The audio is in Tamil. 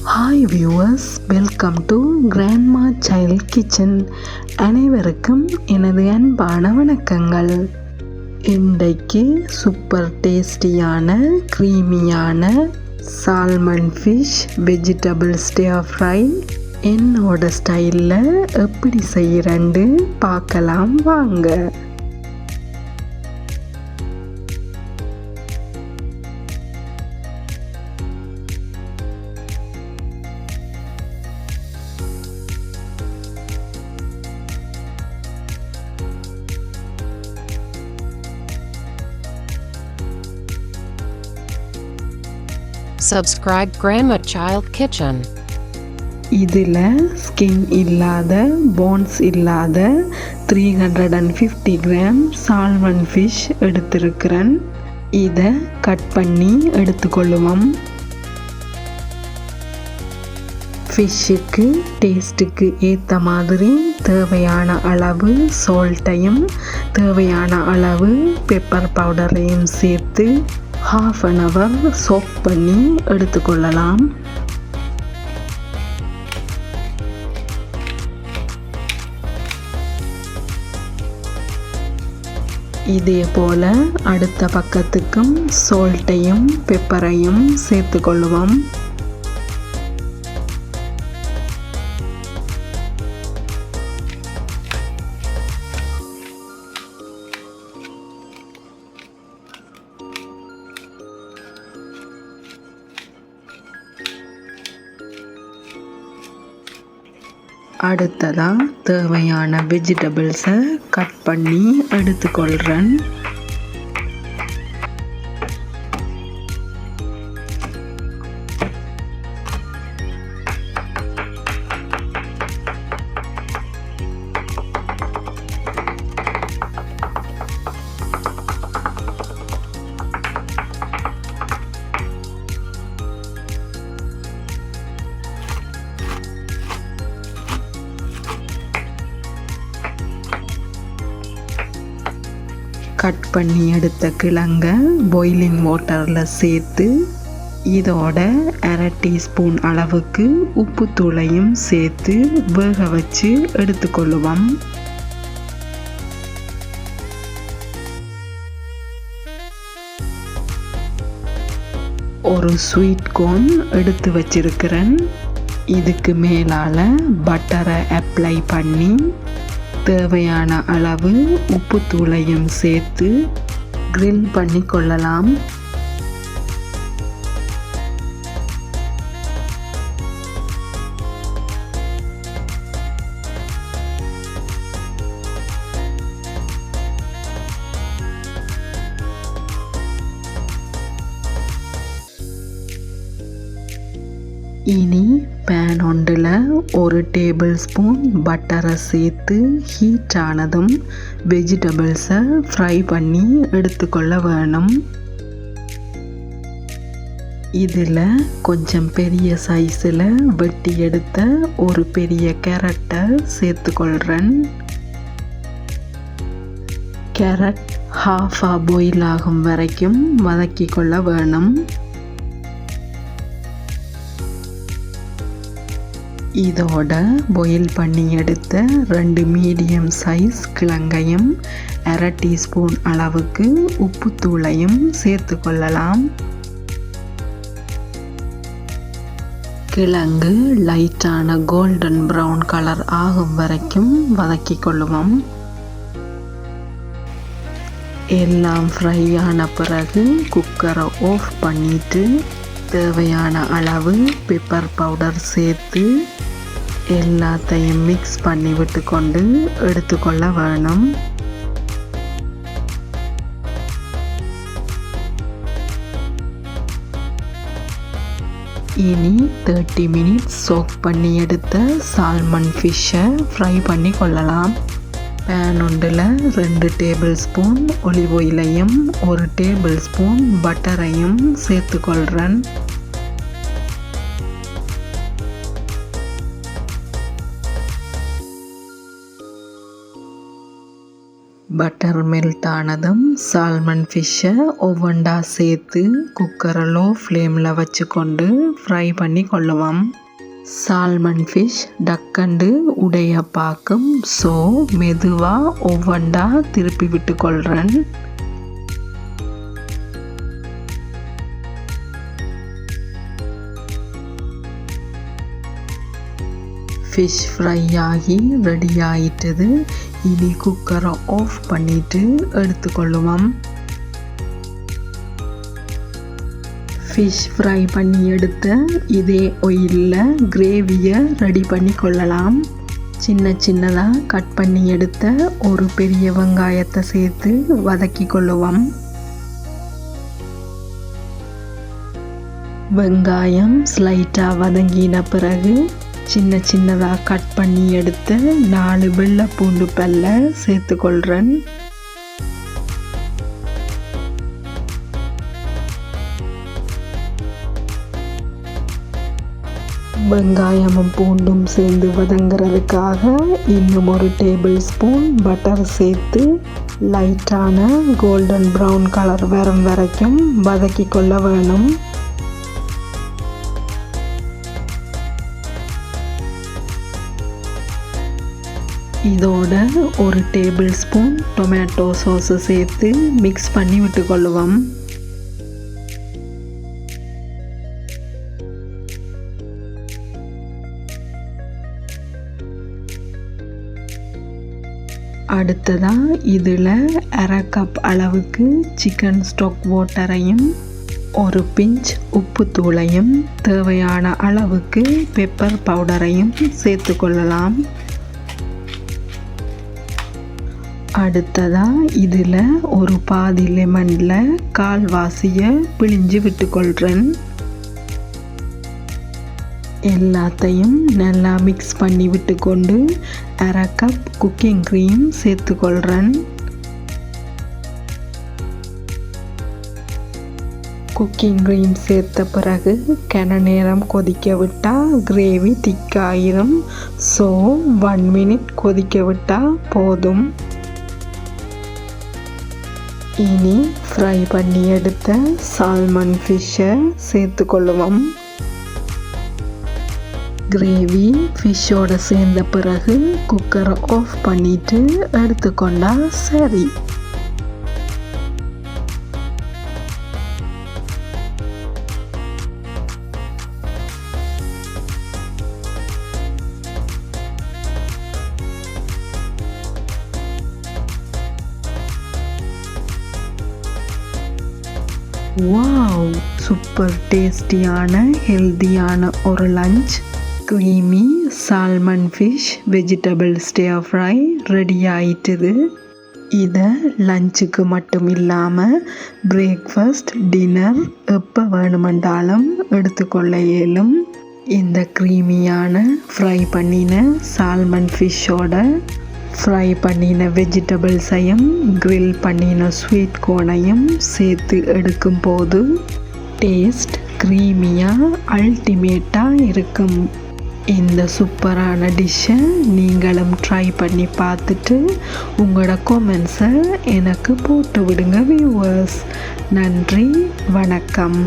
Hi viewers, welcome to grandma child kitchen. அனைவருக்கும் எனது அன்பான வணக்கங்கள். இன்றைக்கு சூப்பர் டேஸ்டியான க்ரீமியான salmon fish vegetable stir fry என்னோட ஸ்டைலில் எப்படி செய்கிறேன்னு பார்க்கலாம் வாங்க. Subscribe Grandma Child Kitchen. இதில் ஸ்கின் இல்லாத போன்ஸ் இல்லாத 350 கிராம் சால்மன் ஃபிஷ் எடுத்திருக்கிறேன். இதை கட் பண்ணி எடுத்துக்கொள்ளுவோம். ஃபிஷ்ஷுக்கு டேஸ்ட்டுக்கு ஏற்ற மாதிரி தேவையான அளவு சால்ட்டையும் தேவையான அளவு பெப்பர் பவுடரையும் சேர்த்து ½ அன் ஹவர் சோக் பண்ணி எடுத்துக்கொள்ளலாம். இதே போல் அடுத்த பக்கத்துக்கும் சால்ட்டையும் பெப்பரையும் சேர்த்துக்கொள்ளுவோம். அடுத்ததாக தேவையான வெஜிடபிள்ஸை கட் பண்ணி எடுத்துக்கொள்கிறேன். கட் பண்ணி எடுத்த கிழங்கை பாயிலிங் வாட்டரில் சேர்த்து இதோட ½ டீஸ்பூன் அளவுக்கு உப்புத்தூளையும் சேர்த்து வேக வச்சு எடுத்துக்கொள்ளுவோம். ஒரு ஸ்வீட் கோன் எடுத்து வச்சிருக்கிறேன். இதுக்கு மேலால் பட்டரை அப்ளை பண்ணி தேவையான அளவு உப்புத்தூளையும் சேர்த்து கிரில் பண்ணி கொள்ளலாம். இனி பேன் ஒன்றில் 1 டேபிள் ஸ்பூன் பட்டரை சேர்த்து ஹீட் ஆனதும் வெஜிடபிள்ஸை ஃப்ரை பண்ணி எடுத்துக்கொள்ள வேணும். இதில் கொஞ்சம் பெரிய சைஸில் வெட்டி எடுத்த ஒரு பெரிய கேரட்டை சேர்த்துக்கொள்கிறேன். கேரட் ½ பாயில் ஆகும் வரைக்கும் வதக்கி கொள்ள வேணும். இதோட பாயில் பண்ணி எடுத்த 2 மீடியம் சைஸ் கிழங்கையும் ½ டீஸ்பூன் அளவுக்கு உப்புத்தூளையும் சேர்த்து கொள்ளலாம். கிழங்கு லைட்டான கோல்டன் ப்ரௌன் கலர் ஆகும் வரைக்கும் வதக்கி கொள்ளுவோம். எல்லாம் ஃப்ரை ஆன பிறகு குக்கரை ஆஃப் பண்ணிட்டு தேவையான அளவு பெப்பர் பவுடர் சேர்த்து எல்லாத்தையும் மிக்ஸ் பண்ணி விட்டு கொண்டு எடுத்துக்கொள்ள வேணும். இனி 30 மினிட்ஸ் சோக் பண்ணி எடுத்த சால்மன் ஃபிஷ்ஷை ஃப்ரை பண்ணி கொள்ளலாம். பேன் ஒன்றில் 2 டேபிள் ஸ்பூன் ஒலிவ் ஆயிலையும் 1 டேபிள் ஸ்பூன் பட்டரையும் சேர்த்துக்கொள்கிறேன். பட்டர் மெல்ட் ஆனதும் சால்மன் ஃபிஷ்ஷை ஒவ்வொன்றா சேர்த்து குக்கரை லோ ஃப்ளேமில் வச்சுக்கொண்டு ஃப்ரை பண்ணி கொள்ளுவோம். சால்மன் ஃபிஷ் டக்கண்டு உடைய பார்க்கும். ஸோ மெதுவாக ஒவ்வொன்றா திருப்பி விட்டு கொள்கிறேன். ஃபிஷ் ஃப்ரை ஆகி ரெடி ஆகிட்டது. இனி குக்கரை ஆஃப் பண்ணிவிட்டு எடுத்துக்கொள்ளுவோம். ஃபிஷ் ஃப்ரை பண்ணி எடுத்த இதே ஆயிலில் கிரேவியை ரெடி பண்ணி கொள்ளலாம். சின்ன சின்னதாக கட் பண்ணி எடுத்த ஒரு பெரிய வெங்காயத்தை சேர்த்து வதக்கி கொள்ளுவோம். வெங்காயம் ஸ்லைட்டாக வதங்கின பிறகு சின்ன சின்னதாக கட் பண்ணி எடுத்து 4 வெள்ளை பூண்டு பல்லை சேர்த்துக்கொள்கிறேன். வெங்காயமும் பூண்டும் சேர்ந்து வதங்கிறதுக்காக இன்னும் ஒரு டேபிள் ஸ்பூன் பட்டர் சேர்த்து லைட்டான கோல்டன் ப்ரௌன் கலர் வரும் வரைக்கும் வதக்கி கொள்ள வேணும். இதோட ஒரு டேபிள் ஸ்பூன் டொமேட்டோ சாஸை சேர்த்து மிக்ஸ் பண்ணி விட்டுக்கொள்ளுவோம். அடுத்ததாக இதில் 1/2 கப் அளவுக்கு சிக்கன் ஸ்டாக் வாட்டரையும் ஒரு பிஞ்ச் உப்புத்தூளையும் தேவையான அளவுக்கு பெப்பர் பவுடரையும் சேர்த்து கொள்ளலாம். அடுத்ததாக இதில் ஒரு பாதி லெமனில் கால்வாசியை பிழிஞ்சு விட்டுக்கொள்கிறேன். எல்லாத்தையும் நல்லா மிக்ஸ் பண்ணி விட்டுக்கொண்டு 1/2 கப் குக்கிங் க்ரீம் சேர்த்துக்கொள்கிறேன். குக்கிங் க்ரீம் சேர்த்த பிறகு கன நேரம் கொதிக்க விட்டால் கிரேவி திக்காயிரும். ஸோ 1 மினிட் கொதிக்க விட்டால் போதும். இனி ஃப்ரை பண்ணி எடுத்த சால்மன் ஃபிஷ்ஷை சேர்த்துக்கொள்ளுவோம். கிரேவி ஃபிஷ்ஷோடு சேர்ந்த பிறகு குக்கரை ஆஃப் பண்ணிவிட்டு எடுத்துக்கொண்டா சரி. வாவ், சூப்பர் டேஸ்டியான ஹெல்தியான ஒரு lunch. Creamy salmon fish vegetable stir fry ready ஆயிட்டுது. இதை லஞ்சுக்கு மட்டும் இல்லாமல் பிரேக்ஃபாஸ்ட் டின்னர் எப்போ வேணுமென்றாலும் எடுத்துக்கொள்ள இயலும். இந்த க்ரீமியான ஃப்ரை பண்ணின சால்மன் ஃபிஷ்ஷோட ஃப்ரை பண்ணின வெஜிடபிள்ஸையும் கிரில் பண்ணின ஸ்வீட் கோனையும் சேர்த்து எடுக்கும் போது டேஸ்ட் க்ரீமியாக அல்டிமேட்டாக இருக்கும். இந்த சூப்பரான டிஷ்ஷை நீங்களும் ட்ரை பண்ணி பார்த்துட்டு உங்களோட கமெண்ட்ஸை எனக்கு போட்டு விடுங்க வியூவர்ஸ். நன்றி, வணக்கம்.